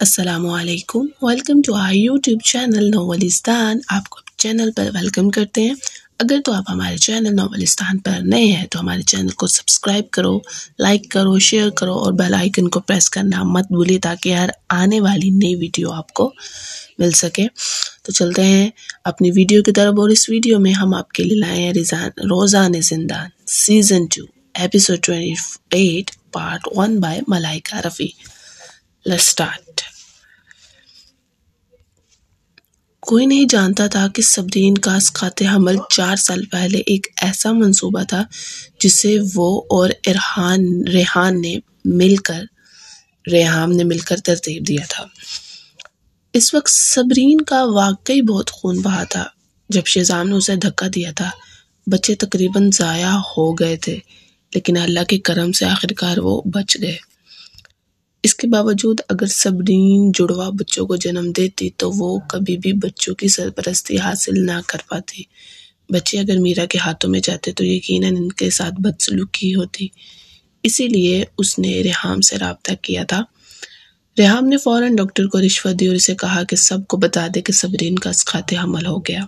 السلام علیکم، welcome to our YouTube channel ناولستان۔ آپ کو چینل پر ویلکم کرتے ہیں۔ اگر تو آپ ہمارے چینل ناولستان پر نئے ہیں تو ہمارے چینل کو سبسکرائب کرو، لائک کرو، شیئر کرو اور بیل آئیکن کو پریس کرنا مت بھولیے تاکہ ہر آنے والی نئی ویڈیو آپ کو مل سکے۔ تو چلتے ہیں اپنی ویڈیو کی طرف، اور اس ویڈیو میں ہم آپ کے لیے لائے ہیں روزان زندان سیزن 2 ایپیسوڈ 28 پارٹ 1 بائی ملائکہ رفیع۔ Let's start. کوئی نہیں جانتا تھا کہ صبرین کا اسقاط حمل 4 سال پہلے ایک ایسا منصوبہ تھا جسے وہ اور ریحام نے مل کر ترتیب دیا تھا۔ اس وقت صبرین کا واقعی بہت خون بہا تھا۔ جب شیزام نے اسے دھکا دیا تھا، بچے تقریباً ضائع ہو گئے تھے، لیکن اللہ کے کرم سے آخرکار وہ بچ گئے۔ اس کے باوجود اگر صبرین جڑواں بچوں کو جنم دیتی تو وہ کبھی بھی بچوں کی سرپرستی حاصل نہ کر پاتی۔ بچے اگر میرا کے ہاتھوں میں جاتے تو یقیناً ان کے ساتھ بدسلوکی ہوتی۔ اسی لیے اس نے ریحام سے رابطہ کیا تھا۔ ریحام نے فوراً ڈاکٹر کو رشوت دی اور اسے کہا کہ سب کو بتا دے کہ صبرین کا اسقاط حمل ہو گیا۔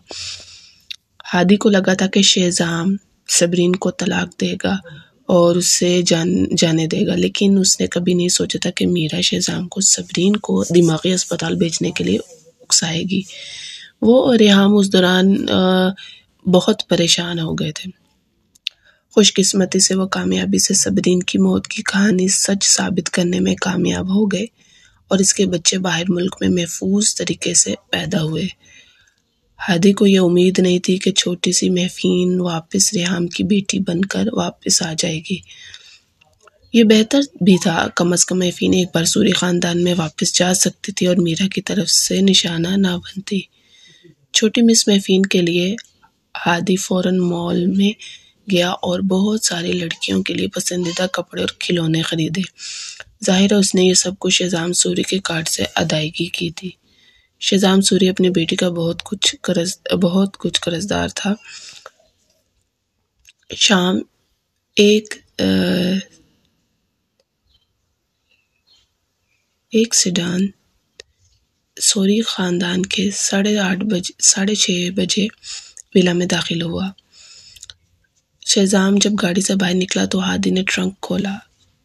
ہادی کو لگا تھا کہ شیزام صبرین کو طلاق دے گا اور اسے جانے دے گا، لیکن اس نے کبھی نہیں سوچا تھا کہ میرا شیزام کو صبرین کو دماغی اسپتال بھیجنے کے لیے اکسائے گی۔ وہ اور ریحام اس دوران بہت پریشان ہو گئے تھے۔ خوش قسمتی سے وہ کامیابی سے صبرین کی موت کی کہانی سچ ثابت کرنے میں کامیاب ہو گئے اور اس کے بچے باہر ملک میں محفوظ طریقے سے پیدا ہوئے۔ ہادی کو یہ امید نہیں تھی کہ چھوٹی سی محفین واپس ریحام کی بیٹی بن کر واپس آ جائے گی۔ یہ بہتر بھی تھا، کم از کم محفین ایک بار سوری خاندان میں واپس جا سکتی تھی اور میرا کی طرف سے نشانہ نہ بنتی۔ چھوٹی مس محفین کے لیے ہادی فوراً مال میں گیا اور بہت ساری لڑکیوں کے لیے پسندیدہ کپڑے اور کھلونے خریدے۔ ظاہر ہے اس نے یہ سب کچھ شیزام سوری کے کارڈ سے ادائیگی کی تھی۔ شیزام سوری اپنی بیٹی کا بہت کچھ قرضدار تھا۔ شام ایک سیڈان سوری خاندان کے 6:30 بجے ولا میں داخل ہوا۔ شیزام جب گاڑی سے باہر نکلا تو ہادی نے ٹرنک کھولا۔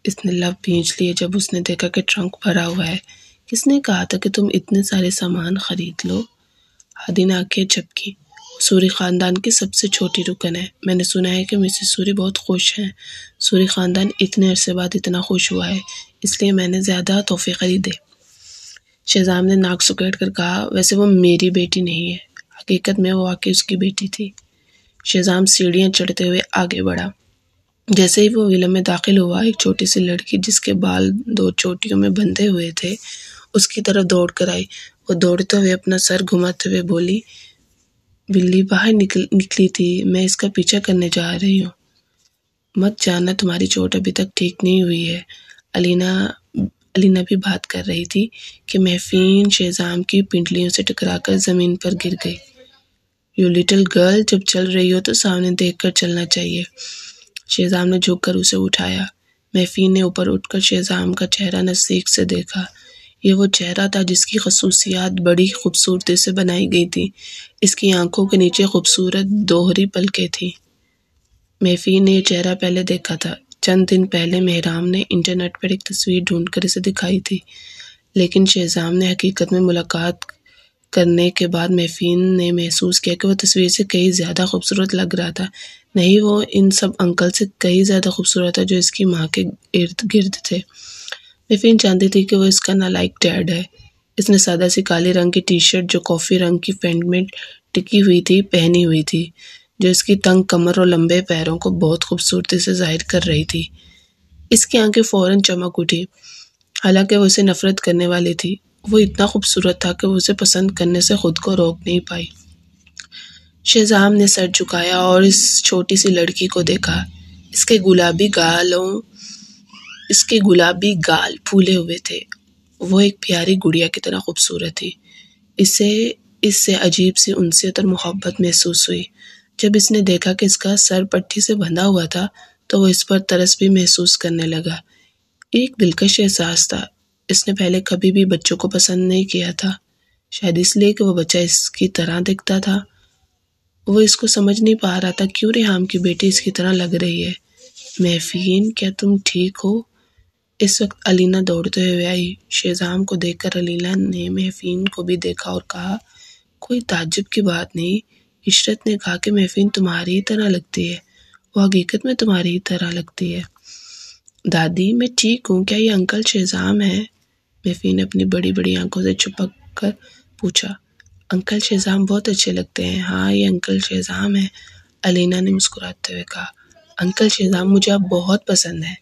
اس نے لب بھینچ لیے جب اس نے دیکھا کہ ٹرنک بھرا ہوا ہے۔ کس نے کہا تھا کہ تم اتنے سارے سامان خرید لو؟ ہادی نے آنکھیں جھپکیں۔ سوری خاندان کی سب سے چھوٹی رکن ہے۔ میں نے سنا ہے کہ مسز سوری بہت خوش ہیں۔ سوری خاندان اتنے عرصے بعد اتنا خوش ہوا ہے، اس لیے میں نے زیادہ تحفے خریدے۔ شیزام نے ناک سکیڑ کر کہا، ویسے وہ میری بیٹی نہیں ہے، حقیقت میں وہ واقعی اس کی بیٹی تھی۔ شیزام سیڑھیاں چڑھتے ہوئے آگے بڑھا۔ جیسے ہی وہ ولا میں داخل ہوا، ایک چھوٹی سی لڑکی جس کے بال 2 چوٹیوں میں بندھے ہوئے تھے اس کی طرف دوڑ کر آئی۔ وہ دوڑتے ہوئے اپنا سر گھماتے ہوئے بولی، بلی باہر نکلی تھی، میں اس کا پیچھا کرنے جا رہی ہوں۔ مت جانا، تمہاری چوٹ ابھی تک ٹھیک نہیں ہوئی ہے۔ علینا بھی بات کر رہی تھی کہ محفین شیزام کی پنڈلیوں سے ٹکرا کر زمین پر گر گئی۔ یو لٹل گرل، جب چل رہی ہو تو سامنے دیکھ کر چلنا چاہیے۔ شیزام نے جھک کر اسے اٹھایا۔ محفین نے اوپر اٹھ کر شیزام کا چہرہ نزدیک سے دیکھا۔ یہ وہ چہرہ تھا جس کی خصوصیات بڑی خوبصورتی سے بنائی گئی تھی۔ اس کی آنکھوں کے نیچے خوبصورت دوہری پلکیں تھیں۔ محفین نے یہ چہرہ پہلے دیکھا تھا۔ چند دن پہلے مہرام نے انٹرنیٹ پر ایک تصویر ڈھونڈ کر اسے دکھائی تھی، لیکن شیزام نے حقیقت میں ملاقات کرنے کے بعد محفین نے محسوس کیا کہ وہ تصویر سے کئی زیادہ خوبصورت لگ رہا تھا۔ نہیں، وہ ان سب انکل سے کئی زیادہ خوبصورت تھا جو اس کی ماں کے ارد گرد تھے۔ محفین جانتی تھی کہ وہ اس کا نالائق ڈیڈ ہے۔ اس نے سادہ سی کالے رنگ کی ٹی شرٹ جو کافی رنگ کی پینٹ میں ٹکی ہوئی تھی پہنی ہوئی تھی، جو اس کی تنگ کمر اور لمبے پیروں کو بہت خوبصورتی سے ظاہر کر رہی تھی۔ اس کی آنکھیں فوراً چمک اٹھی، حالانکہ وہ اسے نفرت کرنے والی تھی۔ وہ اتنا خوبصورت تھا کہ وہ اسے پسند کرنے سے خود کو روک نہیں پائی۔ شیزام نے سر جھکایا اور اس چھوٹی سی لڑکی کو دیکھا۔ اس کے گلابی گال پھولے ہوئے تھے۔ وہ ایک پیاری گڑیا کی طرح خوبصورت تھی۔ اسے اس سے عجیب سی انسیت اور محبت محسوس ہوئی۔ جب اس نے دیکھا کہ اس کا سر پٹھی سے بندھا ہوا تھا تو وہ اس پر ترس بھی محسوس کرنے لگا۔ ایک دلکش احساس تھا۔ اس نے پہلے کبھی بھی بچوں کو پسند نہیں کیا تھا، شاید اس لیے کہ وہ بچہ اس کی طرح دکھتا تھا۔ وہ اس کو سمجھ نہیں پا رہا تھا کیوں ریحام کی بیٹی اس کی طرح لگ رہی ہے۔ محفین، کیا تم ٹھیک ہو؟ اس وقت علینا دوڑتے ہوئے آئی۔ شیزام کو دیکھ کر علینا نے محفین کو بھی دیکھا اور کہا، کوئی تعجب کی بات نہیں، عشرت نے کہا کہ محفین تمہاری ہی طرح لگتی ہے، وہ حقیقت میں تمہاری ہی طرح لگتی ہے۔ دادی میں ٹھیک ہوں، کیا یہ انکل شیزام ہے؟ محفین نے اپنی بڑی بڑی آنکھوں سے چھپک کر پوچھا۔ انکل شیزام بہت اچھے لگتے ہیں، ہاں یہ انکل شیزام ہے، علینا نے مسکراتے ہوئے کہا۔ انکل شیزام مجھے اب بہت پسند ہے،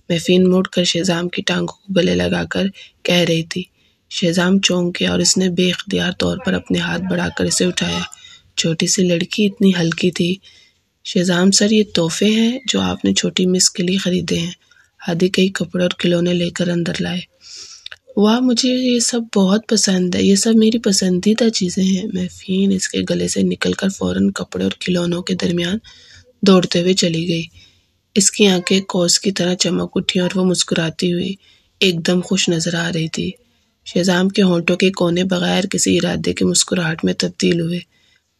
محفین مڑ کر شیزام کی ٹانگوں کو گلے لگا کر کہہ رہی تھی۔ شیزام چونک گیا اور اس نے بے اختیار طور پر اپنے ہاتھ بڑھا کر اسے اٹھایا۔ چھوٹی سی لڑکی اتنی ہلکی تھی۔ شیزام سر، یہ تحفے ہیں جو آپ نے چھوٹی مس کے لیے خریدے ہیں۔ ہادی کئی کپڑے اور کھلونے لے کر اندر لائے۔ واہ، مجھے یہ سب بہت پسند ہے، یہ سب میری پسندیدہ چیزیں ہیں۔ محفین اس کے گلے سے نکل کر فوراً کپڑے اور کھلونوں کے درمیان دوڑتے ہوئے چلی گئی۔ اس کی آنکھیں قوس کی طرح چمک اٹھی اور وہ مسکراتی ہوئی ایک دم خوش نظر آ رہی تھی۔ شیزام کے ہونٹوں کے کونے بغیر کسی ارادے کی مسکراہٹ میں تبدیل ہوئے۔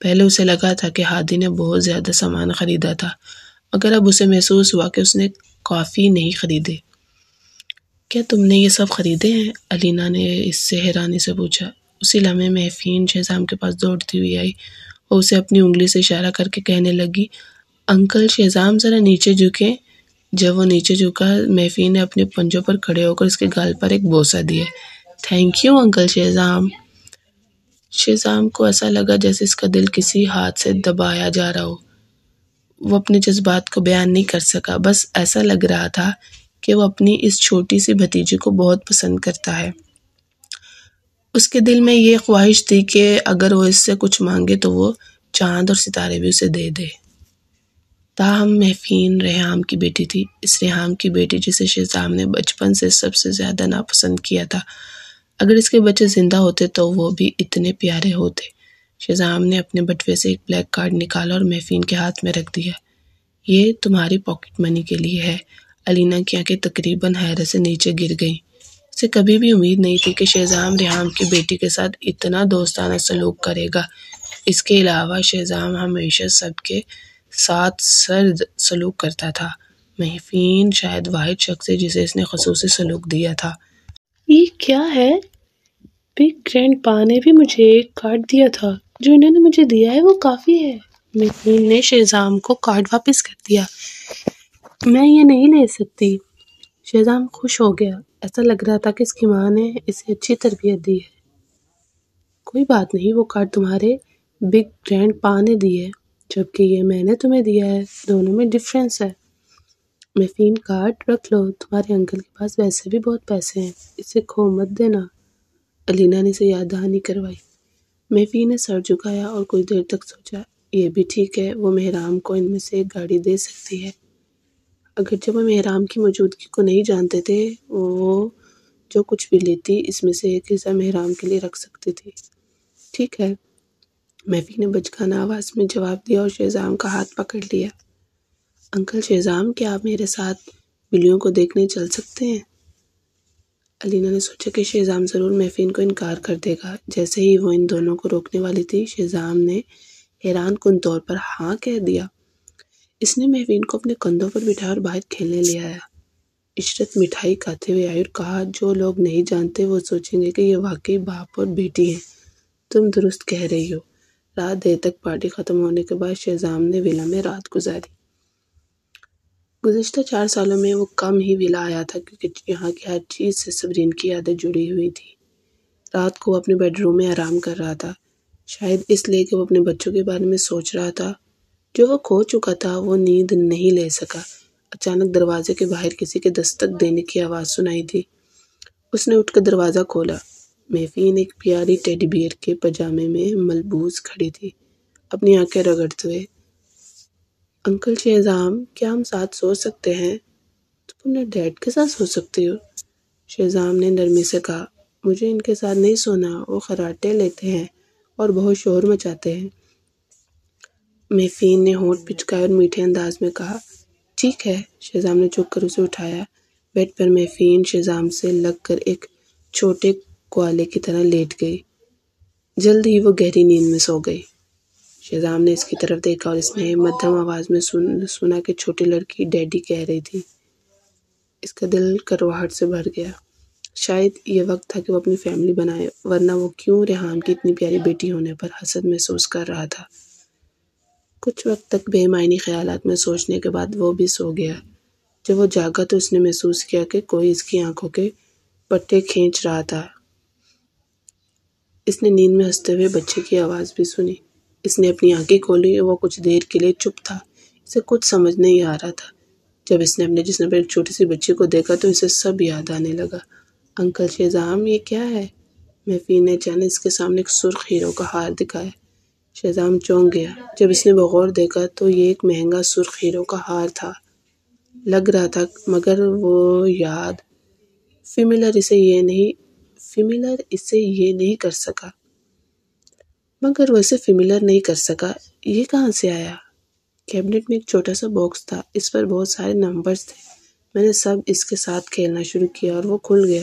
پہلے اسے لگا تھا کہ ہادی نے بہت زیادہ سامان خریدا تھا، مگر اب اسے محسوس ہوا کہ اس نے کافی نہیں خریدے۔ کیا تم نے یہ سب خریدے ہیں؟ علینا نے اس سے حیرانی سے پوچھا۔ اسی لمحے محفین شیزام کے پاس دوڑتی ہوئی آئی اور اسے اپنی انگلی سے اشارہ کر کے کہنے لگی، انکل شیزام ذرا نیچے جھکیں۔ جب وہ نیچے جھکا، محفین نے اپنے پنجوں پر کھڑے ہو کر اس کے گال پر ایک بوسہ دیا۔ Thank you uncle Shazam. Shazam کو ایسا لگا جیسے اس کا دل کسی ہاتھ سے دبایا جا رہا ہو۔ وہ اپنے جذبات کو بیان نہیں کر سکا، بس ایسا لگ رہا تھا کہ وہ اپنی اس چھوٹی سی بھتیجی کو بہت پسند کرتا ہے۔ اس کے دل میں یہ خواہش تھی کہ اگر وہ اس سے کچھ مانگے تو وہ چاند اور ستارے بھی اسے دے دے۔ تاہم محفین ریحام کی بیٹی تھی، اس ریحام کی بیٹی جسے شیزام نے بچپن سے سب سے زیادہ ناپسند کیا تھا۔ اگر اس کے بچے زندہ ہوتے تو وہ بھی اتنے پیارے ہوتے۔ شیزام نے اپنے بٹوے سے ایک بلیک کارڈ نکالا اور محفین کے ہاتھ میں رکھ دیا۔ یہ تمہاری پاکٹ منی کے لیے ہے۔ علینا کی آنکھیں تقریباً حیرت سے نیچے گر گئیں۔ اسے کبھی بھی امید نہیں تھی کہ شیزام ریحام کی بیٹی کے ساتھ اتنا دوستانہ سلوک کرے گا۔ اس کے علاوہ شیزام ہمیشہ سب کے ساتھ سرد سلوک کرتا تھا۔ محفین شاید واحد شخص ہے جسے اس نے خصوصی سلوک دیا تھا۔ یہ کیا ہے؟ بگ گرینڈ پا نے بھی مجھے ایک کارڈ دیا تھا، جو انہوں نے مجھے دیا ہے وہ کافی ہے۔ محفین نے شیزام کو کارڈ واپس کر دیا۔ میں یہ نہیں لے سکتی۔ شیزام خوش ہو گیا، ایسا لگ رہا تھا کہ اس کی ماں نے اسے اچھی تربیت دی ہے۔ کوئی بات نہیں، وہ کارڈ تمہارے بگ گرینڈ پا نے دی ہے، جبکہ یہ میں نے تمہیں دیا ہے، دونوں میں ڈفرینس ہے۔ محفین، کارڈ رکھ لو، تمہارے انکل کے پاس ویسے بھی بہت پیسے ہیں، اسے کھو مت دینا۔ علینا نے اسے یاد دہانی کروائی۔ محفین نے سر جھکایا اور کچھ دیر تک سوچا۔ یہ بھی ٹھیک ہے، وہ مہرام کو ان میں سے ایک گاڑی دے سکتی ہے۔ اگرچہ وہ مہرام کی موجودگی کو نہیں جانتے تھے، وہ جو کچھ بھی لیتی اس میں سے ایک حصہ مہرام کے لیے رکھ سکتی تھی۔ ٹھیک ہے، محفین نے بچگانہ آواز میں جواب دیا اور شیزام کا ہاتھ پکڑ لیا۔ انکل شیزام، کیا آپ میرے ساتھ بلیوں کو دیکھنے چل سکتے ہیں؟ علینا نے سوچا کہ شیزام ضرور محفین کو انکار کر دے گا۔ جیسے ہی وہ ان دونوں کو روکنے والی تھی، شیزام نے حیران کن طور پر ہاں کہہ دیا۔ اس نے محفین کو اپنے کندھوں پر بٹھایا اور باہر کھیلنے لے آیا۔ عشرت مٹھائی کھاتے ہوئے آئی اور کہا، جو لوگ نہیں جانتے وہ سوچیں گے کہ یہ واقعی باپ اور بیٹی ہیں۔ تم درست کہہ رہی ہو۔ رات دیر تک پارٹی ختم ہونے کے بعد شیزام نے ویلا میں رات گزاری۔ گزشتہ 4 سالوں میں وہ کم ہی ویلا آیا تھا کیونکہ یہاں کی ہر چیز سے صبرین کی عادت جڑی ہوئی تھی۔ رات کو وہ اپنے بیڈ روم میں آرام کر رہا تھا، شاید اس لیے کہ وہ اپنے بچوں کے بارے میں سوچ رہا تھا جو وہ کھو چکا تھا۔ وہ نیند نہیں لے سکا۔ اچانک دروازے کے باہر کسی کے دستک دینے کی آواز سنائی دی۔ اس نے اٹھ کر دروازہ کھولا۔ محفین ایک پیاری ٹیڈی بیئر کے پاجامے میں ملبوس کھڑی تھی، اپنی آنکھیں رگڑتے ہوئے۔ انکل شیزام، کیا ہم ساتھ سو سکتے ہیں؟ تم اپنے ڈیڈ کے ساتھ سو سکتی ہو؟ شیزام نے نرمی سے کہا۔ مجھے ان کے ساتھ نہیں سونا، وہ خراٹے لیتے ہیں اور بہت شور مچاتے ہیں۔ محفین نے ہونٹ پچکائے اور میٹھے انداز میں کہا، ٹھیک ہے۔ شیزام نے چک کر اسے اٹھایا۔ بیڈ پر محفین شیزام سے لگ کر ایک چھوٹے کوالے کی طرح لیٹ گئی۔ جلد ہی وہ گہری نیند میں سو گئی۔ شہزام نے اس کی طرف دیکھا اور اس نے مدھم آواز میں سنا کہ چھوٹی لڑکی ڈیڈی کہہ رہی تھی۔ اس کا دل کرواہٹ سے بھر گیا۔ شاید یہ وقت تھا کہ وہ اپنی فیملی بنائے، ورنہ وہ کیوں ریحام کی اتنی پیاری بیٹی ہونے پر حسد محسوس کر رہا تھا۔ کچھ وقت تک بے معنی خیالات میں سوچنے کے بعد وہ بھی سو گیا۔ جب وہ جاگا تو اس نے محسوس کیا کہ کوئی اس کی آنکھوں کے پٹے کھینچ رہا تھا۔ اس نے نیند میں ہنستے ہوئے بچے کی آواز بھی سنی۔ اس نے اپنی آنکھیں کھولی اور وہ کچھ دیر کے لیے چپ تھا۔ اسے کچھ سمجھ نہیں آ رہا تھا۔ جب اس نے اپنے جسم پر ایک چھوٹی سی بچی کو دیکھا تو اسے سب یاد آنے لگا۔ انکل شہزام، یہ کیا ہے؟ محفین نے اچانک اس کے سامنے ایک سرخ ہیرو کا ہار دکھایا۔ شہزام چونک گیا۔ جب اس نے بغور دیکھا تو یہ ایک مہنگا سرخ ہیرو کا ہار تھا۔ لگ رہا تھا مگر وہ یاد فیملر اسے یہ نہیں کر سکا۔ یہ کہاں سے آیا؟ کیبنٹ میں ایک چھوٹا سا باکس تھا۔ اس پر بہت سارے نمبرز تھے۔ میں نے سب اس کے ساتھ کھیلنا شروع کیا اور وہ کھل گیا۔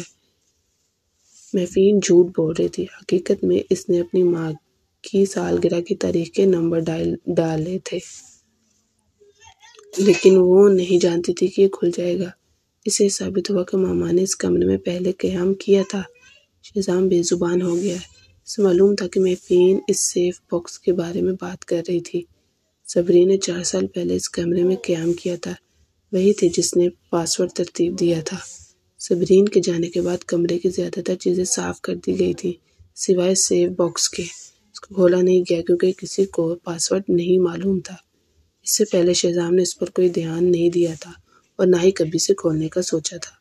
محفین جھوٹ بول رہی تھی۔ حقیقت میں اس نے اپنی ماں کی سالگرہ کی تاریخ کے نمبر ڈالے تھے، لیکن وہ نہیں جانتی تھی کہ یہ کھل جائے گا۔ اسے ثابت ہوا کہ ماما نے اس کمرے میں پہلے قیام کیا تھا۔ شہزام بے زبان ہو گیا۔ اسے معلوم تھا کہ محفین اس سیف باکس کے بارے میں بات کر رہی تھی۔ صبری نے 4 سال پہلے اس کمرے میں قیام کیا تھا۔ وہی تھی جس نے پاس ورڈ ترتیب دیا تھا۔ صبرین کے جانے کے بعد کمرے کی زیادہ تر چیزیں صاف کر دی گئی تھیں، سوائے سیف باکس کے۔ اس کو کھولا نہیں گیا کیونکہ کسی کو پاس ورڈ نہیں معلوم تھا۔ اس سے پہلے شہزام نے اس پر کوئی دھیان نہیں دیا تھا اور نہ ہی کبھی اسے کھولنے کا سوچا تھا۔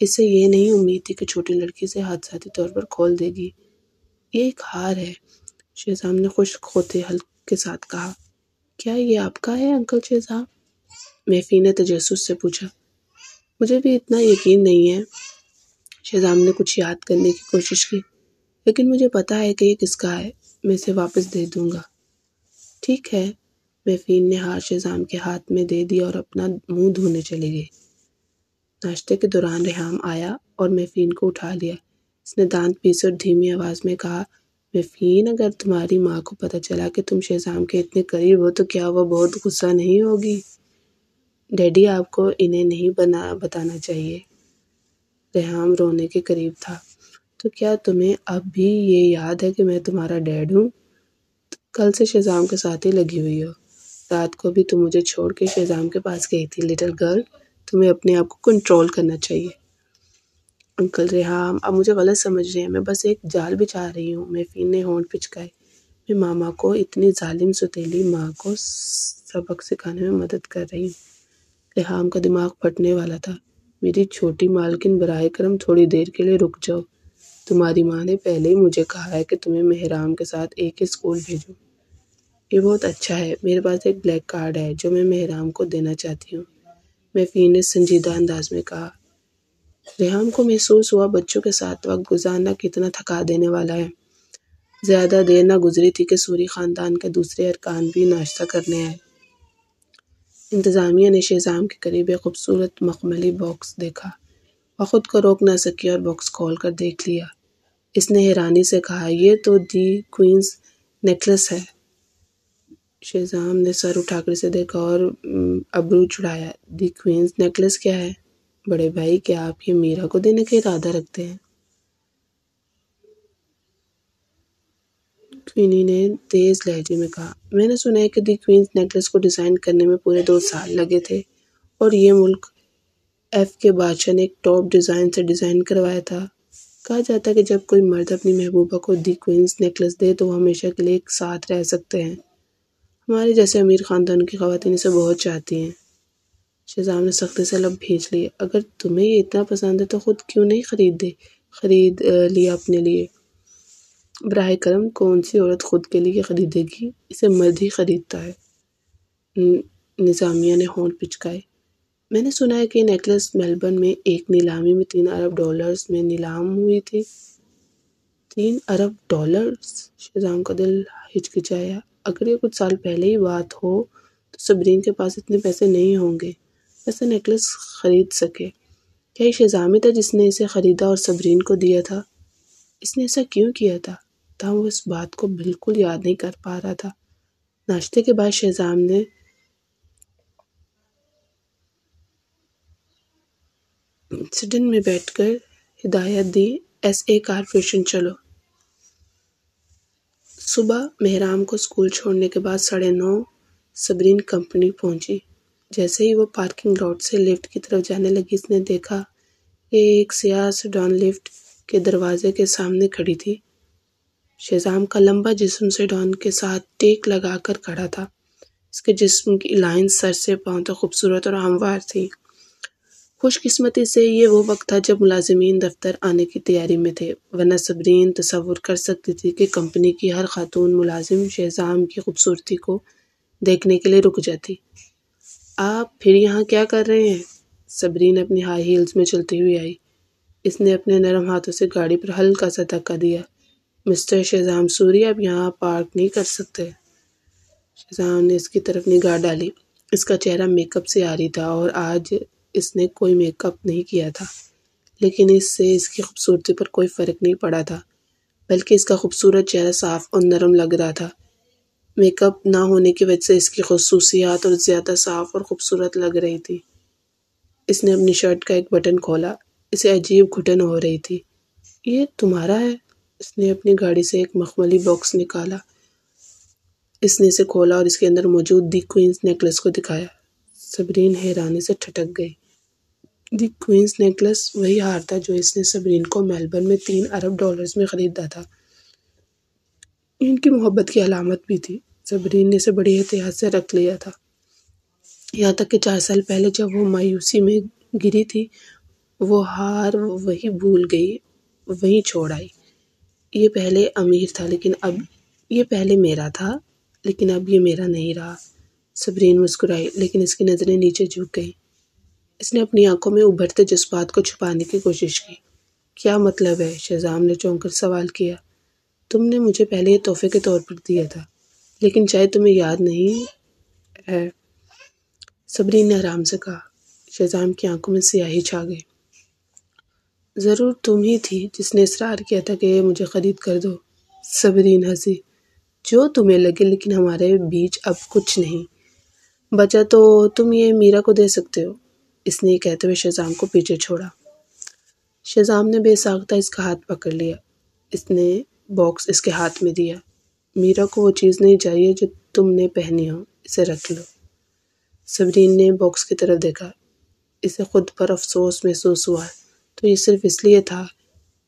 اسے یہ نہیں امید تھی کہ چھوٹی لڑکی اسے حادثاتی طور پر کھول دے گی۔ یہ ایک ہار ہے، شہزام نے خشک ہوتے حلق کے ساتھ کہا۔ کیا یہ آپ کا ہے انکل شہزام؟ محفین نے تجسس سے پوچھا۔ مجھے بھی اتنا یقین نہیں ہے۔ شہزام نے کچھ یاد کرنے کی کوشش کی۔ لیکن مجھے پتا ہے کہ یہ کس کا ہے۔ میں اسے واپس دے دوں گا۔ ٹھیک ہے۔ محفین نے ہار شہزام کے ہاتھ میں دے دیا اور اپنا منہ دھونے چلی گئی۔ ناشتے کے دوران ریحام آیا اور محفین کو اٹھا لیا۔ اس نے دانت پیسے اور دھیمی آواز میں کہا، محفین، اگر تمہاری ماں کو پتہ چلا کہ تم شہزام کے اتنے قریب ہو تو کیا وہ بہت غصہ نہیں ہوگی؟ ڈیڈی، آپ کو انہیں نہیں بتانا چاہیے۔ ریحام رونے کے قریب تھا۔ تو کیا تمہیں اب بھی یہ یاد ہے کہ میں تمہارا ڈیڈ ہوں؟ کل سے شہزام کے ساتھ ہی لگی ہوئی ہو۔ رات کو بھی تم مجھے چھوڑ کے شہزام کے پاس گئی تھی۔ لٹل گرل، تمہیں اپنے آپ کو کنٹرول کرنا چاہیے۔ انکل ریحام، اب مجھے غلط سمجھ رہے ہیں۔ میں بس ایک جال بچھا رہی ہوں۔ محفین نے ہونٹ پچکائے۔ میں ماما کو، اتنی ظالم ستیلی ماں کو سبق سکھانے میں مدد کر رہی ہوں۔ ریحام کا دماغ پھٹنے والا تھا۔ میری چھوٹی مالکن، براہ کرم تھوڑی دیر کے لیے رک جاؤ۔ تمہاری ماں نے پہلے ہی مجھے کہا ہے کہ تمہیں مہرام کے ساتھ ایک ہی اسکول بھیجوں۔ یہ بہت اچھا ہے۔ میرے پاس ایک بلیک کارڈ ہے جو میں مہرام کو دینا چاہتی ہوں، محفین نے سنجیدہ انداز میں کہا۔ ریحام کو محسوس ہوا بچوں کے ساتھ وقت گزارنا کتنا تھکا دینے والا ہے۔ زیادہ دیر نہ گزری تھی کہ سوری خاندان کے دوسرے ارکان بھی ناشتہ کرنے آئے۔ انتظامیہ نے شہزام کے قریب ایک خوبصورت مخملی باکس دیکھا۔ وہ خود کو روک نہ سکی اور باکس کھول کر دیکھ لیا۔ اس نے حیرانی سے کہا، یہ تو دی کوئنز نیکلس ہے۔ شہزام نے سر اٹھا کر اسے دیکھا اور ابرو چڑھایا۔ دی کوئنز نیکلس کیا ہے؟ بڑے بھائی، کیا آپ یہ میرا کو دینے کا ارادہ رکھتے ہیں؟ کوئنی نے تیز لہجے میں کہا، میں نے سنا ہے کہ دی کوئنز نیکلس کو ڈیزائن کرنے میں پورے 2 سال لگے تھے اور یہ ملک ایف کے بادشاہ نے ایک ٹاپ ڈیزائن سے ڈیزائن کروایا تھا۔ کہا جاتا ہے کہ جب کوئی مرد اپنی محبوبہ کو دی کوئنز نیکلس دے تو وہ ہمیشہ کے لیے ایک ساتھ رہ سکتے ہیں۔ ہمارے جیسے امیر خاندان کی خواتین اسے بہت چاہتی ہیں۔ شہزام نے سختی سے لب بھینچ لیے۔ اگر تمہیں یہ اتنا پسند ہے تو خود کیوں نہیں خرید لیا اپنے لیے؟ براہ کرم، کون سی عورت خود کے لیے خریدے گی؟ اسے مرد ہی خریدتا ہے۔ نظامیہ نے ہونٹ پچکائے۔ میں نے سنا ہے کہ یہ نیکلس میلبرن میں ایک نیلامی میں $3 ارب میں نیلام ہوئی تھی۔ $3 ارب؟ شہزام کا دل ہچکچایا۔ اگر یہ کچھ سال پہلے ہی بات ہو تو صبرین کے پاس اتنے پیسے نہیں ہوں گے، ایسا نیکلس خرید سکے۔ کیا یہ شہزام تھا جس نے اسے خریدا اور صبرین کو دیا تھا؟ اس نے ایسا کیوں کیا تھا؟ تاہم وہ اس بات کو بالکل یاد نہیں کر پا رہا تھا۔ ناشتے کے بعد شہزام نے سڈن میں بیٹھ کر ہدایت دی، SA کارپوریشن چلو۔ صبح مہرام کو اسکول چھوڑنے کے بعد 9:30 صبرین کمپنی پہنچی۔ جیسے ہی وہ پارکنگ لاٹ سے لفٹ کی طرف جانے لگی، اس نے دیکھا کہ ایک سیاہ سیڈان لفٹ کے دروازے کے سامنے کھڑی تھی۔ شہزام کا لمبا جسم سیڈان کے ساتھ ٹیک لگا کر کھڑا تھا۔ اس کے جسم کی لائنز سر سے پاؤں تک خوبصورت اور ہموار تھی۔ خوش قسمتی سے یہ وہ وقت تھا جب ملازمین دفتر آنے کی تیاری میں تھے، ورنہ صبرین تصور کر سکتی تھی کہ کمپنی کی ہر خاتون ملازم شہزام کی خوبصورتی کو دیکھنے کے لیے رک جاتی۔ آپ پھر یہاں کیا کر رہے ہیں؟ صبرین اپنی ہائی ہیلز میں چلتی ہوئی آئی۔ اس نے اپنے نرم ہاتھوں سے گاڑی پر ہلکا سا دھکا دیا۔ مسٹر شہزام سوری، آپ یہاں پارک نہیں کر سکتے۔ شہزام نے اس کی طرف نگاہ ڈالی۔ اس کا چہرہ میک اپ سے عاری تھا اور آج اس نے کوئی میک اپ نہیں کیا تھا، لیکن اس سے اس کی خوبصورتی پر کوئی فرق نہیں پڑا تھا، بلکہ اس کا خوبصورت چہرہ صاف اور نرم لگ رہا تھا۔ میک اپ نہ ہونے کی وجہ سے اس کی خصوصیات اور زیادہ صاف اور خوبصورت لگ رہی تھی۔ اس نے اپنی شرٹ کا ایک بٹن کھولا۔ اسے عجیب گھٹن ہو رہی تھی۔ یہ تمہارا ہے؟ اس نے اپنی گاڑی سے ایک مخملی باکس نکالا۔ اس نے اسے کھولا اور اس کے اندر موجود دی کوئنز نیکلس کو دکھایا۔ صبرین حیرانی سے ٹھٹک گئی۔ دی کوئنز نیکلس وہی ہار تھا جو اس نے صبرین کو میلبرن میں $3 ارب میں خریدا تھا۔ ان کی محبت کی علامت بھی تھی۔ صبرین نے اسے بڑی احتیاط سے رکھ لیا تھا، یہاں تک کہ 4 سال پہلے جب وہ مایوسی میں گری تھی، وہ ہار وہی بھول گئی، وہیں چھوڑ آئی۔ یہ پہلے امیر تھا لیکن اب یہ پہلے میرا تھا لیکن اب یہ میرا نہیں رہا۔ صبرین مسکرائی لیکن اس کی نظریں نیچے جھک گئیں۔ اس نے اپنی آنکھوں میں ابھرتے جذبات کو چھپانے کی کوشش کی۔ کیا مطلب ہے؟ شہزام نے چونک کر سوال کیا۔ تم نے مجھے پہلے یہ تحفے کے طور پر دیا تھا، لیکن شاید تمہیں یاد نہیں ہے، صبرین نے آرام سے کہا۔ شہزام کی آنکھوں میں سیاہی چھا گئی۔ ضرور تم ہی تھی جس نے اصرار کیا تھا کہ مجھے خرید کر دو۔ صبرین ہنسی۔ جو تمہیں لگے، لیکن ہمارے بیچ اب کچھ نہیں بچا تو تم یہ میرا کو دے سکتے ہو۔ اس نے یہ کہتے ہوئے شہزام کو پیچھے چھوڑا۔ شہزام نے بے ساختہ اس کا ہاتھ پکڑ لیا۔ اس نے باکس اس کے ہاتھ میں دیا۔ میرا کو وہ چیز نہیں چاہیے جو تم نے پہنی ہو، اسے رکھ لو۔ صبرین نے باکس کی طرف دیکھا۔ اسے خود پر افسوس محسوس ہوا تو یہ صرف اس لیے تھا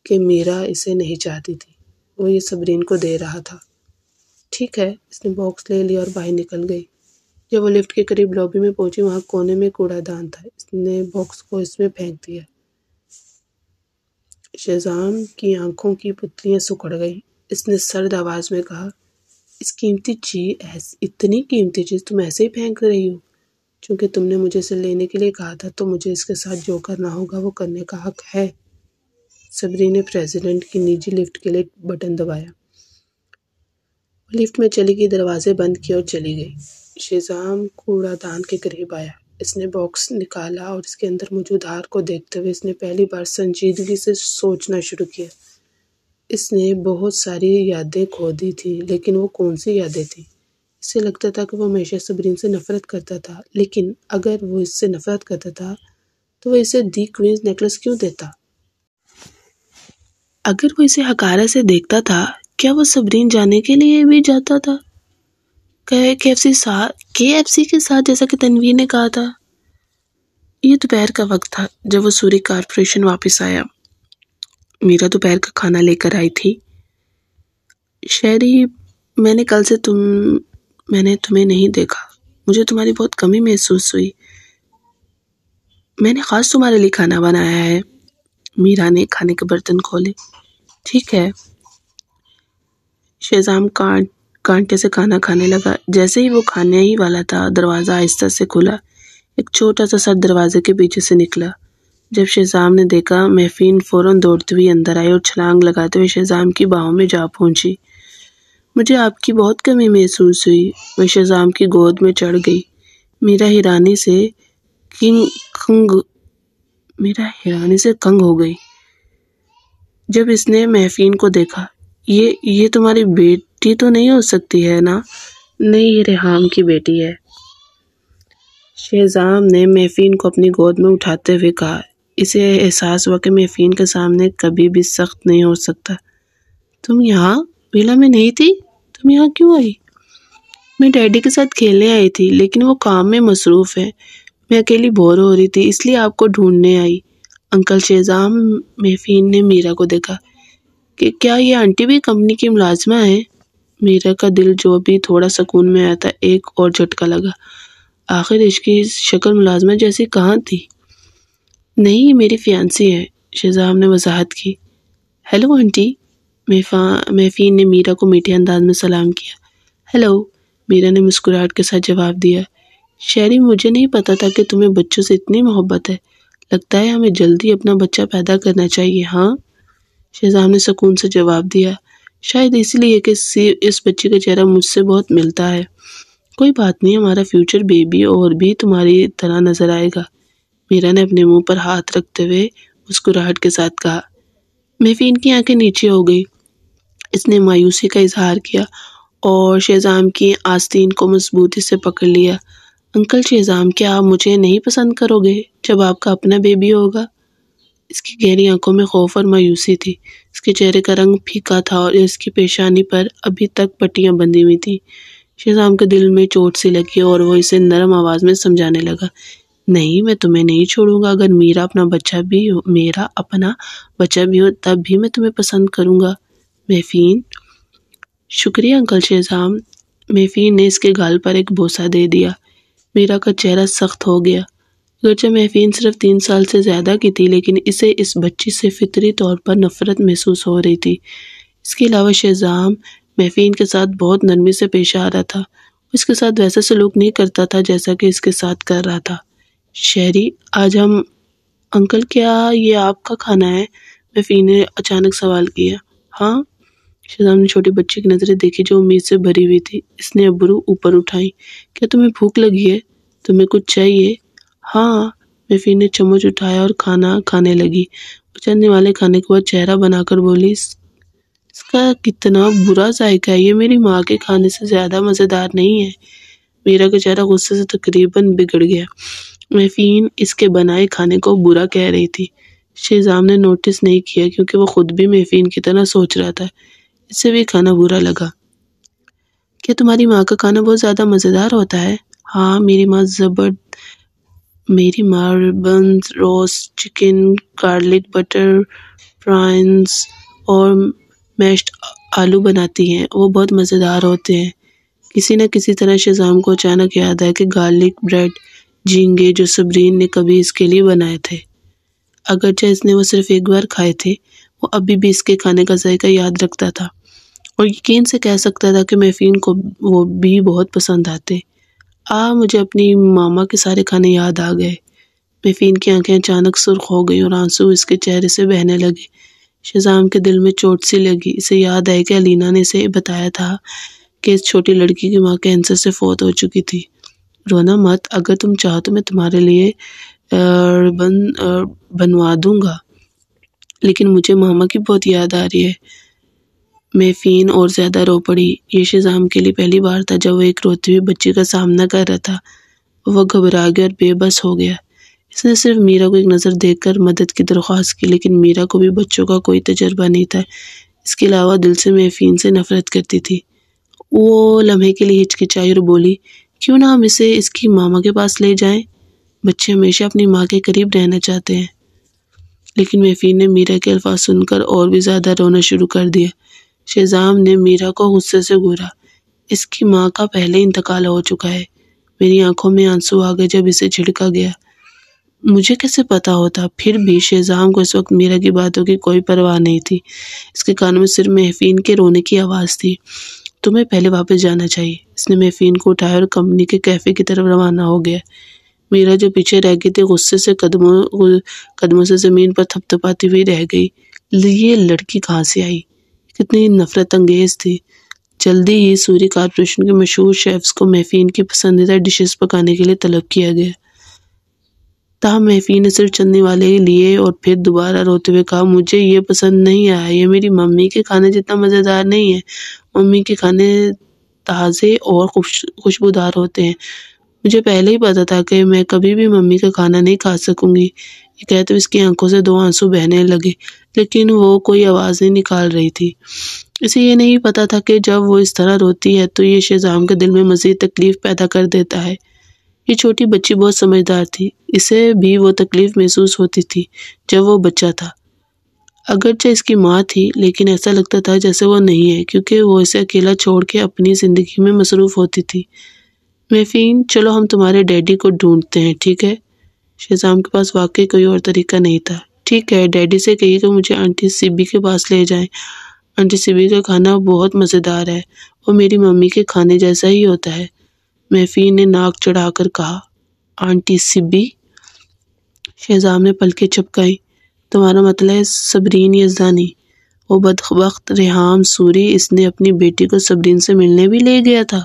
کہ میرا اسے نہیں چاہتی تھی، وہ یہ صبرین کو دے رہا تھا۔ ٹھیک ہے، اس نے باکس لے لیا اور باہر نکل گئی۔ جب وہ لفٹ کے قریب لابی میں پہنچی، وہاں کونے میں کوڑا دان تھا۔ اس نے باکس کو اس میں پھینک دیا۔ شہزام کی آنکھوں کی پتلیاں سکڑ گئیں۔ اس نے سرد آواز میں کہا، اتنی قیمتی چیز تم ایسے ہی پھینک رہی ہو؟ چونکہ تم نے مجھے اسے لینے کے لیے کہا تھا تو مجھے اس کے ساتھ جو کرنا ہوگا وہ کرنے کا حق ہے۔ صبرین نے پریزیڈنٹ کی نجی لفٹ کے لیے بٹن دبایا۔ وہ لفٹ میں چلی گئی، دروازے بند کیا اور چلی گئی۔ شہزام کوڑا دان کے قریب آیا۔ اس نے باکس نکالا اور اس کے اندر موجود ہار کو دیکھتے ہوئے اس نے پہلی بار سنجیدگی سے سوچنا شروع کیا۔ اس نے بہت ساری یادیں کھو دی تھیں، لیکن وہ کون سی یادیں تھیں؟ اسے لگتا تھا کہ وہ ہمیشہ صبرین سے نفرت کرتا تھا، لیکن اگر وہ اس سے نفرت کرتا تھا تو وہ اسے دی کوئنز نیکلس کیوں دیتا؟ اگر وہ اسے حقارت سے دیکھتا تھا، کیا وہ صبرین جانے کے لیے بھی جاتا تھا؟ KFC کے ساتھ، جیسا کہ تنویر نے کہا تھا۔ یہ دوپہر کا وقت تھا جب وہ سوری کارپوریشن واپس آیا۔ میرا دوپہر کا کھانا لے کر آئی تھی۔ شہری، میں نے کل سے تمہیں نہیں دیکھا، مجھے تمہاری بہت کمی محسوس ہوئی۔ میں نے خاص تمہارے لیے کھانا بنایا ہے۔ میرا نے کھانے کے برتن کھولے۔ ٹھیک ہے۔ شہزام کانٹے سے کھانا کھانے لگا۔ جیسے ہی وہ کھانے ہی والا تھا، دروازہ آہستہ سے کھلا۔ ایک چھوٹا سا سر دروازے کے پیچھے سے نکلا۔ جب شہزام نے دیکھا، محفین فوراً دوڑتی ہوئی اندر آئی اور چھلانگ لگاتے ہوئے شہزام کی باہوں میں جا پہنچی۔ مجھے آپ کی بہت کمی محسوس ہوئی۔ وہ شہزام کی گود میں چڑھ گئی۔ میرا حیرانی سے میرا حیرانی سے کنگ ہو گئی جب اس نے محفین کو دیکھا۔ یہ تمہاری بیٹی تو نہیں ہو سکتی ہے نا؟ نہیں، یہ ریحام کی بیٹی ہے۔ شہزام نے محفین کو اپنی گود میں اٹھاتے ہوئے کہا۔ اسے احساس ہوا کہ محفین کے سامنے کبھی بھی سخت نہیں ہو سکتا۔ تم یہاں ویلا میں نہیں تھی؟ تم یہاں کیوں آئی؟ میں ڈیڈی کے ساتھ کھیلنے آئی تھی، لیکن وہ کام میں مصروف ہے۔ میں اکیلی بور ہو رہی تھی، اس لیے آپ کو ڈھونڈنے آئی۔ انکل شہزام، محفین نے میرا کو دیکھا کہ کیا یہ آنٹی بھی کمپنی کی ملازمہ ہے؟ میرا کا دل جو ابھی تھوڑا سکون میں آیا تھا، ایک اور جھٹکا لگا۔ آخر اس کی شکل ملازمہ جیسی کہاں تھی؟ نہیں، یہ میری فیانسی ہے، شہزام نے وضاحت کی۔ ہیلو آنٹی، محفین نے میرا کو میٹھے انداز میں سلام کیا۔ ہیلو، میرا نے مسکراہٹ کے ساتھ جواب دیا۔ شہری، مجھے نہیں پتا تھا کہ تمہیں بچوں سے اتنی محبت ہے۔ لگتا ہے ہمیں جلدی اپنا بچہ پیدا کرنا چاہیے، ہاں؟ شہزام نے سکون سے جواب دیا۔ شاید اس لیے کہ اس بچے کا چہرہ مجھ سے بہت ملتا ہے۔ کوئی بات نہیں، ہمارا فیوچر بیبی اور بھی تمہاری طرح نظر آئے گا، میرا نے اپنے منہ پر ہاتھ رکھتے ہوئے مسکراہٹ کے ساتھ کہا۔ محفین کی آنکھیں نیچے ہو گئی۔ اس نے مایوسی کا اظہار کیا اور شہزام کی آستین کو مضبوطی سے پکڑ لیا۔ انکل شہزام، کیا آپ مجھے نہیں پسند کرو گے جب آپ کا اپنا بیبی ہوگا؟ اس کی گہری آنکھوں میں خوف اور مایوسی تھی۔ اس کے چہرے کا رنگ پھیکا تھا اور اس کی پیشانی پر ابھی تک پٹیاں بندھی ہوئی تھی۔ شہزام کے دل میں چوٹ سی لگی اور وہ اسے نرم آواز میں سمجھانے لگا۔ نہیں، میں تمہیں نہیں چھوڑوں گا۔ اگر میرا اپنا بچہ بھی ہو تب بھی میں تمہیں پسند کروں گا، محفین۔ شکریہ انکل شہزام۔ محفین نے اس کے گال پر ایک بوسہ دے دیا۔ میرا کا چہرہ سخت ہو گیا۔ اگرچہ محفین صرف 3 سال سے زیادہ کی تھی، لیکن اسے اس بچی سے فطری طور پر نفرت محسوس ہو رہی تھی۔ اس کے علاوہ شہزام محفین کے ساتھ بہت نرمی سے پیش آ رہا تھا۔ وہ اس کے ساتھ ویسا سلوک نہیں کرتا تھا جیسا کہ اس کے ساتھ کر رہا تھا۔ شہری، آج ہم انکل، کیا یہ آپ کا کھانا ہے؟ محفین نے اچانک سوال کیا۔ ہاں، شہزام نے چھوٹی بچی کی نظریں دیکھی جو امید سے بھری ہوئی تھی۔ اس نے ابرو اوپر اٹھائی۔ کیا تمہیں بھوک لگی ہے؟ تمہیں کچھ چاہیے؟ ہاں، محفین نے چمچ اٹھایا اور کھانا کھانے لگی۔ چلنے والے کھانے کے بعد چہرہ بنا کر بولی، اس کا کتنا برا ذائقہ ہے، یہ میری ماں کے کھانے سے زیادہ مزیدار نہیں ہے۔ میرا کا چہرہ غصے سے تقریباً بگڑ گیا۔ محفین اس کے بنائے کھانے کو برا کہہ رہی تھی۔ شہزام نے نوٹس نہیں کیا کیونکہ وہ خود بھی محفین کی طرح سوچ رہا تھا۔ اس سے بھی کھانا برا لگا۔ کیا تمہاری ماں کا کھانا بہت زیادہ مزیدار ہوتا ہے؟ ہاں، میری ماں ربنز، roast chicken, garlic butter fries اور میشڈ آلو بناتی ہیں۔ وہ بہت مزیدار ہوتے ہیں۔ کسی نہ کسی طرح شہزام کو اچانک یاد آیا کہ گارلک بریڈ جھینگے جو صبرین نے کبھی اس کے لیے بنائے تھے۔ اگرچہ اس نے وہ صرف ایک بار کھائے تھے، وہ ابھی بھی اس کے کھانے کا ذائقہ یاد رکھتا تھا اور یقین سے کہہ سکتا تھا کہ محفین کو وہ بھی بہت پسند آتے۔ مجھے اپنی ماما کے سارے کھانے یاد آ گئے۔ محفین کی آنکھیں اچانک سرخ ہو گئی اور آنسو اس کے چہرے سے بہنے لگے۔ شہزام کے دل میں چوٹ سی لگی۔ اسے یاد آیا کہ علینا نے اسے بتایا تھا کہ اس چھوٹی لڑکی کی ماں کینسر سے فوت ہو چکی تھی۔ رونا مت، اگر تم چاہو تو میں تمہارے لیے بنوا دوں گا، لیکن مجھے ماما کی بہت یاد آ رہی ہے۔ محفین اور زیادہ رو پڑی۔ یہ شہزام کے لیے پہلی بار تھا جب وہ ایک روتی ہوئی بچی کا سامنا کر رہا تھا۔ وہ گھبرا گیا اور بے بس ہو گیا۔ اس نے صرف میرا کو ایک نظر دیکھ کر مدد کی درخواست کی، لیکن میرا کو بھی بچوں کا کوئی تجربہ نہیں تھا۔ اس کے علاوہ دل سے محفین سے نفرت کرتی تھی۔ وہ لمحے کے لیے ہچکچائی اور بولی، کیوں نہ ہم اسے اس کی ماما کے پاس لے جائیں؟ بچے ہمیشہ اپنی ماں کے قریب رہنا چاہتے ہیں۔ لیکن محفین نے میرا کے الفاظ سن کر اور بھی زیادہ رونا شروع کر دیا۔ شہزام نے میرا کو غصے سے گھورا۔ اس کی ماں کا پہلے انتقال ہو چکا ہے۔ میری آنکھوں میں آنسو آ گئے جب اسے جھڑکا گیا۔ مجھے کیسے پتا ہوتا؟ پھر بھی شہزام کو اس وقت میرا کی باتوں کی کوئی پرواہ نہیں تھی۔ اس کے کانوں میں صرف محفین کے رونے کی آواز تھی۔ تمہیں پہلے واپس جانا چاہیے۔ اس نے محفین کو اٹھایا اور کمپنی کے کیفے کی طرف روانہ ہو گیا۔ میرا جو پیچھے رہ گئی تھی غصے سے قدموں سے زمین پر تھپتھپاتی ہوئی رہ گئی۔ یہ لڑکی کہاں سے آئی؟ کتنی نفرت انگیز تھی۔ جلدی ہی سوری کارپوریشن کے مشہور شیفز کو محفین کی پسندیدہ ڈشز پکانے کے لیے طلب کیا گیا۔ تاہم محفین نے صرف چندی والے لیے اور پھر دوبارہ روتے ہوئے کہا مجھے یہ پسند نہیں آیا، یہ میری ممی کے کھانے جتنا مزیدار نہیں ہے۔ ممی کے کھانے تازے اور خوشبودار ہوتے ہیں۔ مجھے پہلے ہی پتا تھا کہ میں کبھی بھی ممی کا کھانا نہیں کھا سکوں گی۔ یہ کہتے ہوئے اس کی آنکھوں سے 2 آنسو بہنے لگے، لیکن وہ کوئی آواز نہیں نکال رہی تھی۔ اسے یہ نہیں پتا تھا کہ جب وہ اس طرح روتی ہے تو یہ شہزام کے دل میں مزید تکلیف پیدا کر دیتا ہے۔ یہ چھوٹی بچی بہت سمجھدار تھی، اسے بھی وہ تکلیف محسوس ہوتی تھی جب وہ بچہ تھا۔ اگرچہ اس کی ماں تھی، لیکن ایسا لگتا تھا جیسے وہ نہیں ہے، کیونکہ وہ اسے اکیلا چھوڑ کے اپنی زندگی میں مصروف ہوتی تھی۔ محفین، چلو ہم تمہارے ڈیڈی کو ڈھونڈتے ہیں، ٹھیک ہے؟ شہزام کے پاس واقعی کوئی اور طریقہ نہیں تھا۔ ٹھیک ہے، ڈیڈی سے کہیے کہ مجھے آنٹی سیبی کے پاس لے جائیں۔ آنٹی سیبی کا کھانا بہت مزیدار ہے، وہ میری ممی کے کھانے جیسا ہی ہوتا ہے۔ محفین نے ناک چڑھا کر کہا، آنٹی سیبی؟ شہزام نے پلکیں چپکائیں۔ تمہارا مطلب ہے صبرین یزدانی؟ وہ بدبخت ریحام سوری، اس نے اپنی بیٹی کو صبرین سے ملنے بھی لے گیا تھا؟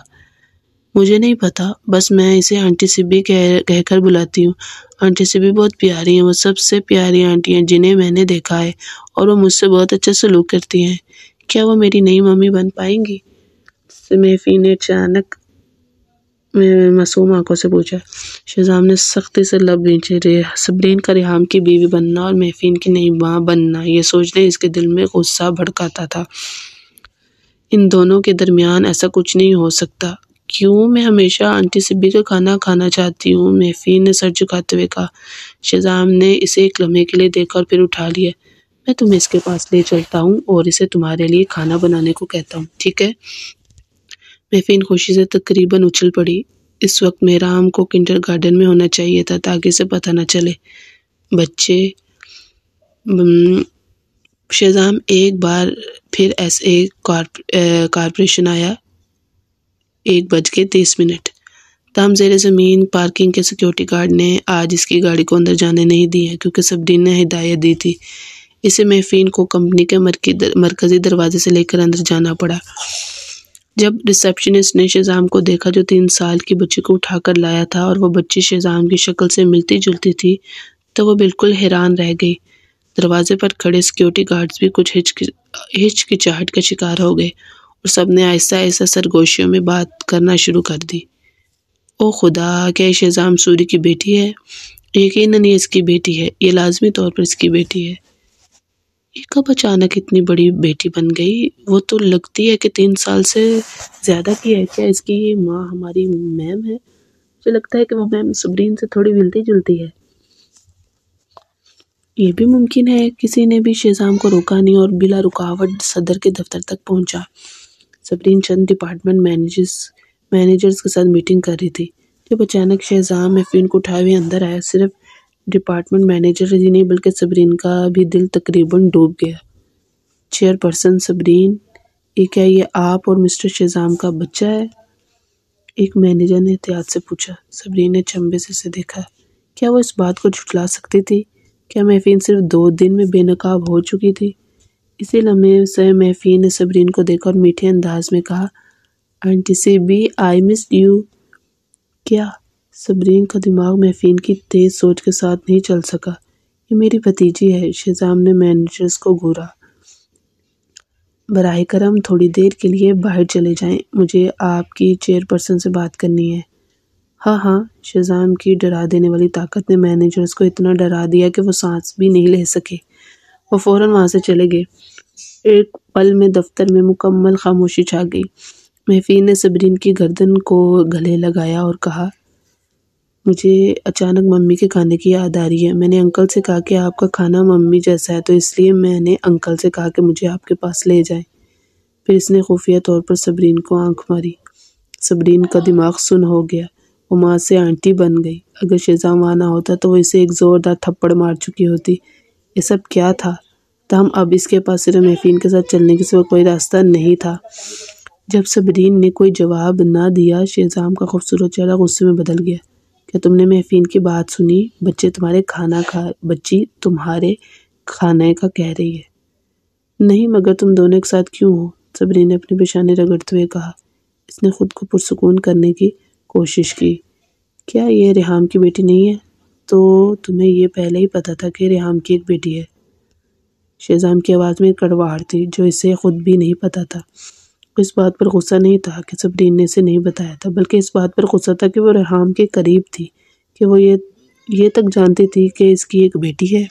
مجھے نہیں پتا، بس میں اسے آنٹی سیبی کہہ کر بلاتی ہوں۔ آنٹی سیبی بہت پیاری ہیں، وہ سب سے پیاری آنٹی ہیں جنہیں میں نے دیکھا ہے، اور وہ مجھ سے بہت اچھا سلوک کرتی ہیں۔ کیا وہ میری نئی ممی بن پائیں گی؟ محفین نے اچانک معصوم آنکھوں سے پوچھا۔ شہزام نے سختی سے لب کھینچے۔ صبرین کا ریحام کی بیوی بننا اور محفین کی نئی ماں بننا، یہ سوچنے اس کے دل میں غصہ بھڑکاتا تھا۔ ان دونوں کے درمیان ایسا کچھ نہیں ہو سکتا۔ کیوں میں ہمیشہ آنٹی سیبی کا کھانا کھانا چاہتی ہوں؟ محفین نے سر جھکاتے ہوئے کہا۔ شہزام نے اسے ایک لمحے کے لیے دیکھا اور پھر اٹھا لیا۔ میں تمہیں اس کے پاس لے چلتا ہوں اور اسے تمہارے لیے کھانا بنانے کو کہتا ہوں، ٹھیک ہے؟ محفین خوشی سے تقریباً اچھل پڑی۔ اس وقت مہرام کو کنڈر گارڈن میں ہونا چاہیے تھا تاکہ اسے پتہ نہ چلے۔ بچے شہزام ایک بار پھر ایسے کارپوریشن آیا۔ 1:30۔ تاہم زیر زمین پارکنگ کے سیکیورٹی گارڈ نے آج اس کی گاڑی کو اندر جانے نہیں دی ہے، کیونکہ صبرین نے ہدایت دی تھی۔ اسے محفین کو کمپنی کے مرکزی دروازے سے لے کر اندر جانا پڑا۔ جب ریسیپشنسٹ نے شہزام کو دیکھا جو 3 سال کی بچی کو اٹھا کر لایا تھا اور وہ بچی شہزام کی شکل سے ملتی جلتی تھی، تو وہ بالکل حیران رہ گئی۔ دروازے پر کھڑے سیکیورٹی گارڈز بھی کچھ ہچکچاہٹ کا شکار ہو گئے، اور سب نے آہستہ آہستہ سرگوشیوں میں بات کرنا شروع کر دی۔ او خدا، کیا یہ شہزام سوری کی بیٹی ہے؟ یقیناً یہ اس کی بیٹی ہے، یہ لازمی طور پر اس کی بیٹی ہے۔ یہ کب اچانک اتنی بڑی بیٹی بن گئی؟ وہ تو لگتی ہے کہ 3 سال سے زیادہ کی ہے۔ کیا اس کی یہ ماں ہماری میم ہے؟ مجھے لگتا ہے کہ وہ میم صبرین سے تھوڑی ملتی جلتی ہے۔ یہ بھی ممکن ہے۔ کسی نے بھی شہزام کو روکا نہیں اور بلا رکاوٹ صدر کے دفتر تک پہنچا۔ صبرین چند ڈپارٹمنٹ مینیجرز کے ساتھ میٹنگ کر رہی تھی جب اچانک شہزام محفین کو اٹھائے ہوئے اندر آیا۔ صرف ڈپارٹمنٹ مینیجر ہی نہیں بلکہ صبرین کا بھی دل تقریباً ڈوب گیا۔ چیئرپرسن صبرین، کیا یہ آپ اور مسٹر شہزام کا بچہ ہے؟ ایک مینیجر نے احتیاط سے پوچھا۔ صبرین نے چمبے سے اسے دیکھا۔ کیا وہ اس بات کو جھٹلا سکتی تھی؟ کیا محفین صرف 2 دن میں بے نقاب ہو چکی تھی؟ اسی لمحے سے محفین نے صبرین کو دیکھا اور میٹھے انداز میں کہا، آنٹی سیبی، آئی مسڈ یو۔ کیا؟ صبرین کا دماغ محفین کی تیز سوچ کے ساتھ نہیں چل سکا۔ یہ میری بھتیجی ہے۔ شہزام نے مینیجرز کو گھورا۔ براہ کرم تھوڑی دیر کے لیے باہر چلے جائیں، مجھے آپ کی چیئرپرسن سے بات کرنی ہے۔ ہاں ہاں۔ شہزام کی ڈرا دینے والی طاقت نے مینیجرز کو اتنا ڈرا دیا کہ وہ سانس بھی نہیں لے سکے۔ وہ فوراً وہاں سے چلے گئے۔ ایک پل میں دفتر میں مکمل خاموشی چھا گئی۔ محفین نے صبرین کی گردن کو گلے لگایا اور کہا، مجھے اچانک ممی کے کھانے کی یاد آ رہی ہے۔ میں نے انکل سے کہا کہ آپ کا کھانا ممی جیسا ہے، تو اس لیے میں نے انکل سے کہا کہ مجھے آپ کے پاس لے جائیں۔ پھر اس نے خفیہ طور پر صبرین کو آنکھ ماری۔ صبرین کا دماغ سن ہو گیا۔ وہ ماں سے آنٹی بن گئی۔ اگر شہزام وہاں نہ ہوتا تو وہ اسے ایک زوردار تھپڑ مار چکی ہوتی۔ یہ سب کیا تھا؟ تاہم اب اس کے پاس صرف محفین کے ساتھ چلنے کے سوا کوئی راستہ نہیں تھا۔ جب صبرین نے کوئی جواب نہ دیا، شہزام کا خوبصورت چہرہ غصے میں بدل گیا۔ کیا تم نے محفین کی بات سنی؟ بچی تمہارے کھانے کا کہہ رہی ہے۔ نہیں، مگر تم دونوں ایک ساتھ کیوں ہو؟ صبرین نے اپنی پیشانی رگڑتے ہوئے کہا۔ اس نے خود کو پرسکون کرنے کی کوشش کی۔ کیا یہ ریحام کی بیٹی نہیں ہے؟ تو تمہیں یہ پہلے ہی پتا تھا کہ ریحام کی ایک بیٹی ہے؟ شہزام کی آواز میں کڑواہٹ تھی جو اسے خود بھی نہیں پتا تھا۔ وہ اس بات پر غصہ نہیں تھا کہ صبرین نے اسے نہیں بتایا تھا، بلکہ اس بات پر غصہ تھا کہ وہ ریحام کے قریب تھی، کہ وہ یہ تک جانتی تھی کہ اس کی ایک بیٹی ہے۔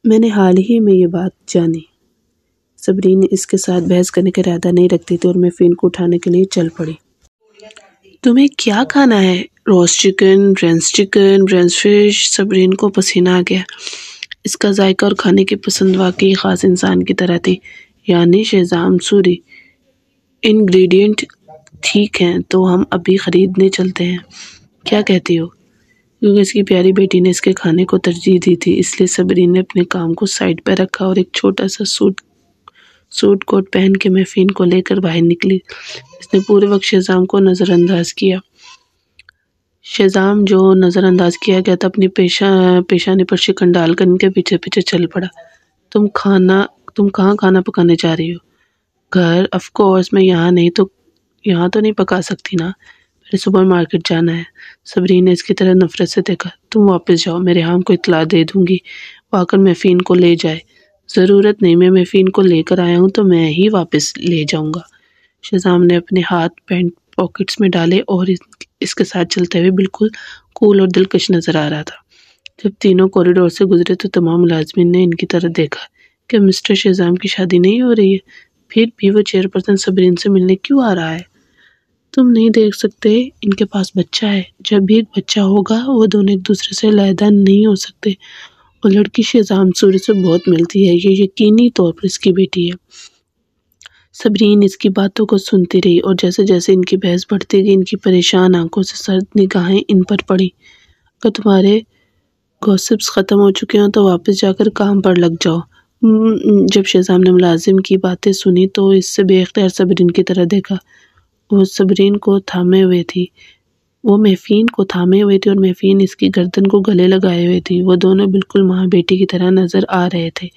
میں نے حال ہی میں یہ بات جانی۔ صبرین اس کے ساتھ بحث کرنے کا ارادہ نہیں رکھتی تھی اور میفین کو اٹھانے کے لیے چل پڑی۔ تمہیں کیا کھانا ہے؟ روسٹ چکن، برینز فش؟ صبرین کو پسینہ آ گیا۔ اس کا ذائقہ اور کھانے کی پسند واقعی خاص انسان کی طرح تھی۔ یعنی شہزام سوری، انگریڈینٹ ٹھیک ہیں تو ہم ابھی خریدنے چلتے ہیں، کیا کہتی ہو؟ کیونکہ اس کی پیاری بیٹی نے اس کے کھانے کو ترجیح دی تھی، اس لیے صبرین نے اپنے کام کو سائڈ پہ رکھا اور ایک چھوٹا سا سوٹ کوٹ پہن کے میفین کو لے کر باہر نکلی۔ اس نے پورے وقت شہزام کو نظر انداز کیا۔ شہزام جو نظر انداز کیا گیا تھا اپنی پیشانی پر شکن ڈال کر ان کے پیچھے پیچھے چل پڑا۔ تم کہاں کھانا پکانے جا رہی ہو؟ گھر؟ آف کورس، میں یہاں تو نہیں پکا سکتی نا، میرے سپر مارکیٹ جانا ہے۔ صبرین نے اس کی طرح نفرت سے دیکھا۔ تم واپس جاؤ، میں ریحام کو اطلاع دے دوں گی، وہ آ کر میفین کو لے جائے۔ ضرورت نہیں، میں میفین کو لے کر آیا ہوں تو میں ہی واپس لے جاؤں گا۔ شہزام نے اپنے ہاتھ پینٹ پاکٹس میں ڈالے اور اس کے ساتھ چلتے ہوئے بالکل کول اور دلکش نظر آ رہا تھا۔ جب تینوں کوریڈور سے گزرے تو تمام ملازمین نے ان کی طرف دیکھا کہ مسٹر شہزام کی شادی نہیں ہو رہی ہے، پھر بھی وہ چیئرپرسن صبرین سے ملنے کیوں آ رہا ہے؟ تم نہیں دیکھ سکتے ان کے پاس بچہ ہے، جب بھی ایک بچہ ہوگا وہ دونوں ایک دوسرے سے علیحدہ نہیں ہو سکتے، اور لڑکی شہزام سوری سے بہت ملتی ہے، یہ یقینی طور پر اس کی بیٹی ہے۔ صبرین اس کی باتوں کو سنتی رہی اور جیسے جیسے ان کی بحث بڑھتی گئی ان کی پریشان آنکھوں سے سرد نگاہیں ان پر پڑی۔ اگر تمہارے گوسپس ختم ہو چکے ہوں تو واپس جا کر کام پر لگ جاؤ۔ جب شہزام نے ملازم کی باتیں سنی تو اس سے بے اختیار صبرین کی طرح دیکھا۔ وہ میفین کو تھامے ہوئے تھی اور میفین اس کی گردن کو گلے لگائے ہوئے تھی۔ وہ دونوں بالکل ماں بیٹی کی طرح نظر آ رہے تھے۔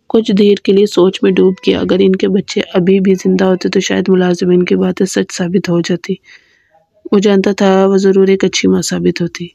کچھ دیر کے لیے سوچ میں ڈوب گیا۔ اگر ان کے بچے ابھی بھی زندہ ہوتے تو شاید ملازمین کی باتیں سچ ثابت ہو جاتی۔ وہ جانتا تھا وہ ضرور ایک اچھی ماں ثابت ہوتی۔